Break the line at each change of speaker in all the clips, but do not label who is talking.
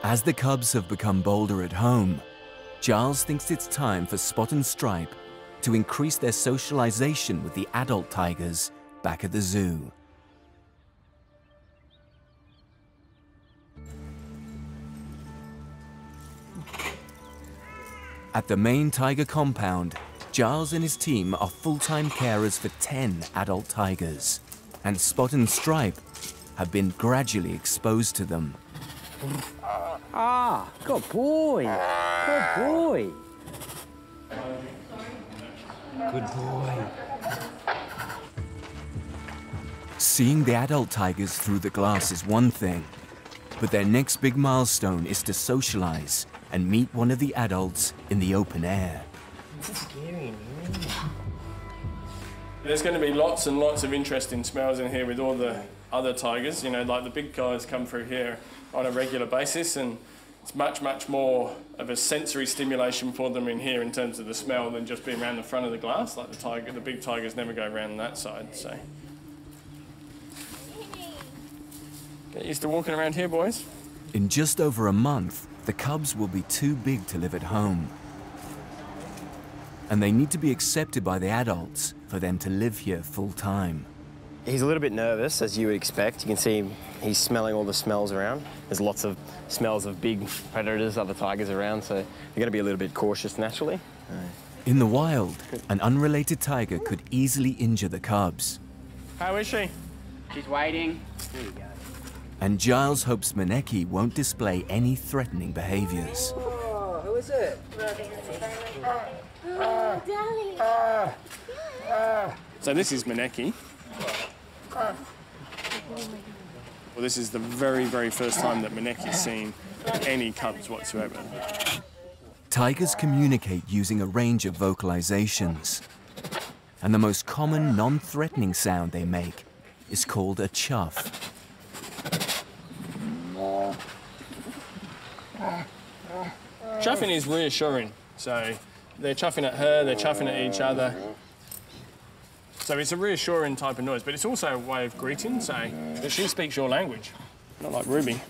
As the cubs have become bolder at home, Giles thinks it's time for Spot and Stripe to increase their socialization with the adult tigers back at the zoo. At the main tiger compound, Giles and his team are full-time carers for 10 adult tigers, and Spot and Stripe have been gradually exposed to them.
Ah, good boy. Good boy. Good boy.
Seeing the adult tigers through the glass is one thing, but their next big milestone is to socialize and meet one of the adults in the open air.
Scary, man.
There's going to be lots and lots of interesting smells in here with all the other tigers. You know, like the big guys come through here on a regular basis, and it's much, much more of a sensory stimulation for them in here in terms of the smell than just being around the front of the glass. Like the big tigers never go around that side, so. Get used to walking around here, boys.
In just over a month, the cubs will be too big to live at home. And they need to be accepted by the adults for them to live here full-time.
He's a little bit nervous, as you would expect. You can see he's smelling all the smells around. There's lots of smells of big predators, other tigers around, so you're going to be a little bit cautious naturally.
In the wild, an unrelated tiger could easily injure the cubs.
How is she?
She's waiting. There you go.
And Giles hopes Maneki won't display any threatening behaviors.
Oh, who is it?
Oh, darling.
So this is Maneki. Well, this is the very, very first time that Maneki's seen any cubs whatsoever.
Tigers communicate using a range of vocalizations. And the most common non-threatening sound they make is called a chuff.
Chuffing is reassuring. So they're chuffing at her, they're chuffing at each other. So it's a reassuring type of noise, but it's also a way of greeting, so that she speaks your language, not like Ruby.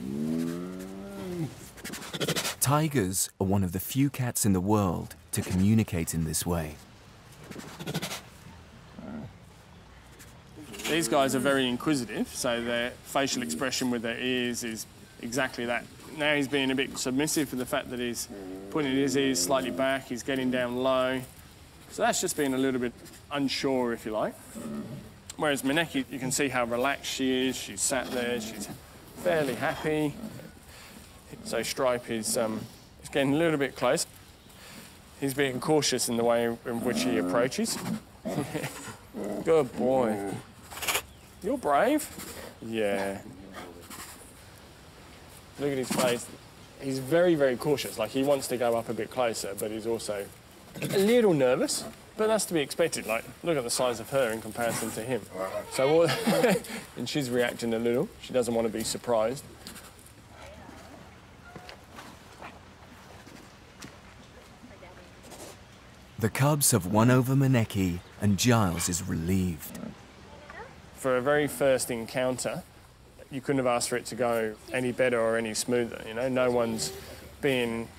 Tigers are one of the few cats in the world to communicate in this way.
These guys are very inquisitive, so their facial expression with their ears is exactly that. Now he's being a bit submissive for the fact that he's putting his ears slightly back, he's getting down low. So that's just being a little bit unsure, if you like. Whereas Maneki, you can see how relaxed she is. She's sat there, she's fairly happy. So Stripe is getting a little bit close. He's being cautious in the way in which he approaches. Good boy. You're brave. Yeah. Look at his face. He's very, very cautious. Like, he wants to go up a bit closer, but he's also a little nervous, but that's to be expected. Like, look at the size of her in comparison to him. So, and she's reacting a little. She doesn't want to be surprised.
The cubs have won over Maneki, and Giles is relieved.
For a very first encounter, you couldn't have asked for it to go any better or any smoother. You know, no one's being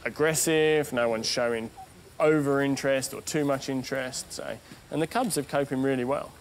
aggressive, no one's showing over interest or too much interest. So, and the cubs are coping really well.